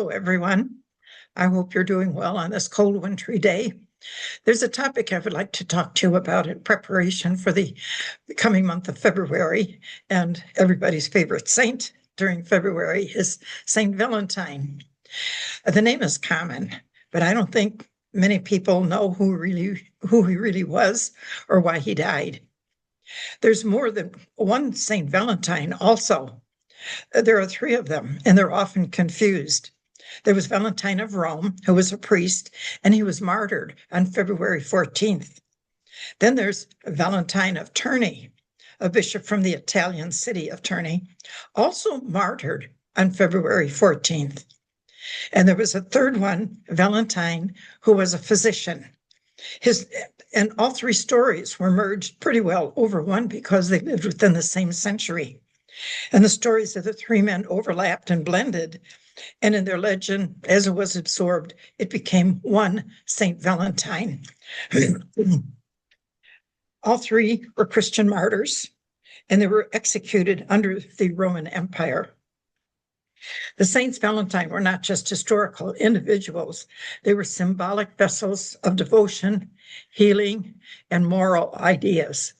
Hello, everyone. I hope you're doing well on this cold, wintry day. There's a topic I would like to talk to you about in preparation for the coming month of February, and everybody's favorite saint during February is Saint Valentine. The name is common, but I don't think many people know who he really was or why he died. There's more than one Saint Valentine also. There are three of them, and they're often confused. There was Valentine of Rome, who was a priest, and he was martyred on February 14th. Then there's Valentine of Terni, a bishop from the Italian city of Terni, also martyred on February 14th. And there was a third one, Valentine, who was a physician. And all three stories were merged pretty well over one because they lived within the same century. And the stories of the three men overlapped and blended. And in their legend, as it was absorbed, it became one Saint Valentine. All three were Christian martyrs, and they were executed under the Roman Empire. The Saints Valentine were not just historical individuals. They were symbolic vessels of devotion, healing, and moral ideas.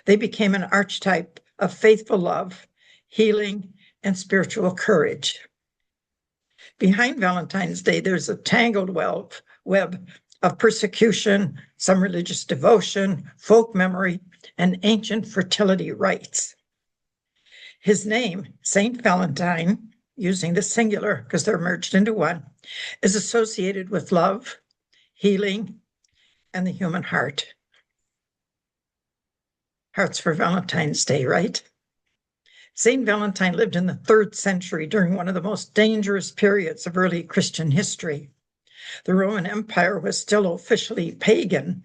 They became an archetype of faithful love, healing, and spiritual courage. Behind Valentine's Day, there's a tangled web of persecution, some religious devotion, folk memory, and ancient fertility rites. His name, Saint Valentine, using the singular because they're merged into one, is associated with love, healing, and the human heart. Hearts for Valentine's Day, right? Saint Valentine lived in the 3rd century during one of the most dangerous periods of early Christian history. The Roman Empire was still officially pagan,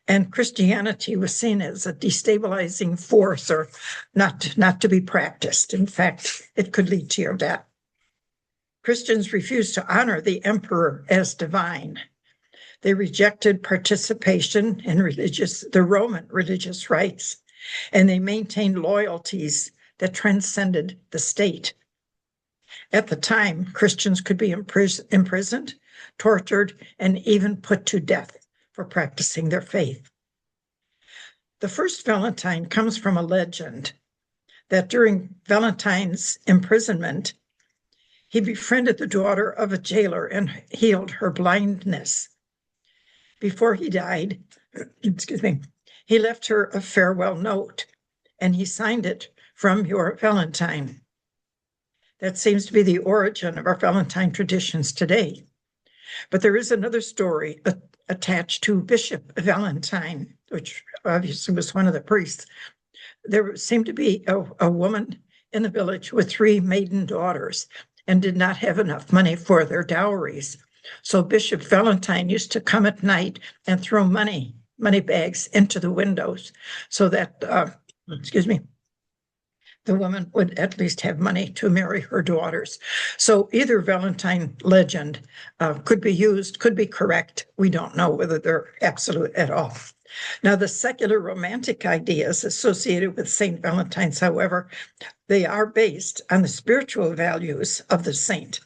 and Christianity was seen as a destabilizing force or not to be practiced. In fact, it could lead to your death. Christians refused to honor the emperor as divine. They rejected participation in the Roman religious rites, and they maintained loyalties that transcended the state. At the time, Christians could be imprisoned, tortured, and even put to death for practicing their faith. The first Valentine comes from a legend that during Valentine's imprisonment, he befriended the daughter of a jailer and healed her blindness. Before he died, he left her a farewell note, and he signed it, "From your Valentine." That seems to be the origin of our Valentine traditions today. But there is another story attached to Bishop Valentine, which obviously was one of the priests. There seemed to be a woman in the village with 3 maiden daughters and did not have enough money for their dowries. So Bishop Valentine used to come at night and throw money bags into the windows so that, the woman would at least have money to marry her daughters. So either Valentine legend could be used, could be correct. We don't know whether they're absolute at all. Now, the secular romantic ideas associated with Saint Valentine's, however, they are based on the spiritual values of the saint.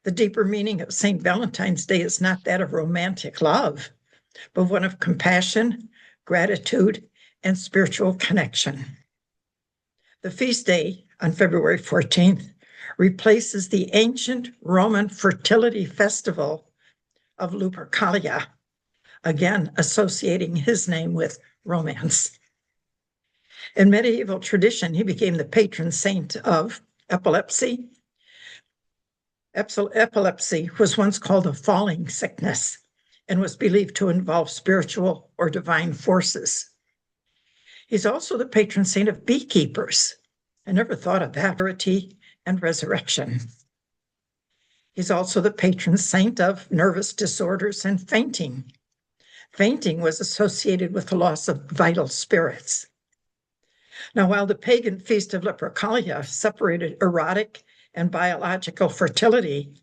The deeper meaning of Saint Valentine's Day is not that of romantic love, but one of compassion, gratitude, and spiritual connection. The feast day on February 14th replaces the ancient Roman fertility festival of Lupercalia, again associating his name with romance. In medieval tradition, he became the patron saint of epilepsy. Epilepsy was once called a falling sickness and was believed to involve spiritual or divine forces. He's also the patron saint of beekeepers. I never thought of that. Purity and resurrection. He's also the patron saint of nervous disorders and fainting. Fainting was associated with the loss of vital spirits. Now, while the pagan feast of Lupercalia separated erotic and biological fertility,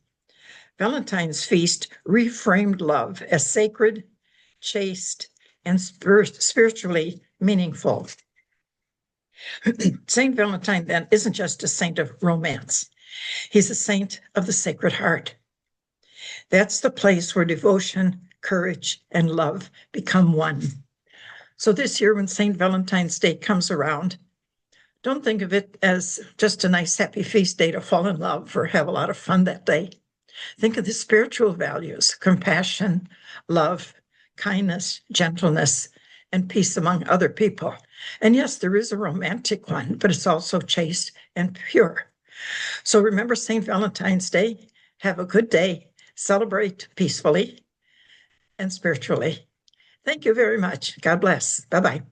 Valentine's feast reframed love as sacred, chaste, and spiritually meaningful. Saint Valentine then isn't just a saint of romance. He's a saint of the Sacred Heart. That's the place where devotion, courage, and love become one. So this year, when St. Valentine's Day comes around, don't think of it as just a nice, happy feast day to fall in love or have a lot of fun that day. Think of the spiritual values: compassion, love, kindness, gentleness, and peace among other people. And yes, there is a romantic one, but it's also chaste and pure. So remember St. Valentine's Day. Have a good day. Celebrate peacefully and spiritually. Thank you very much. God bless. Bye-bye.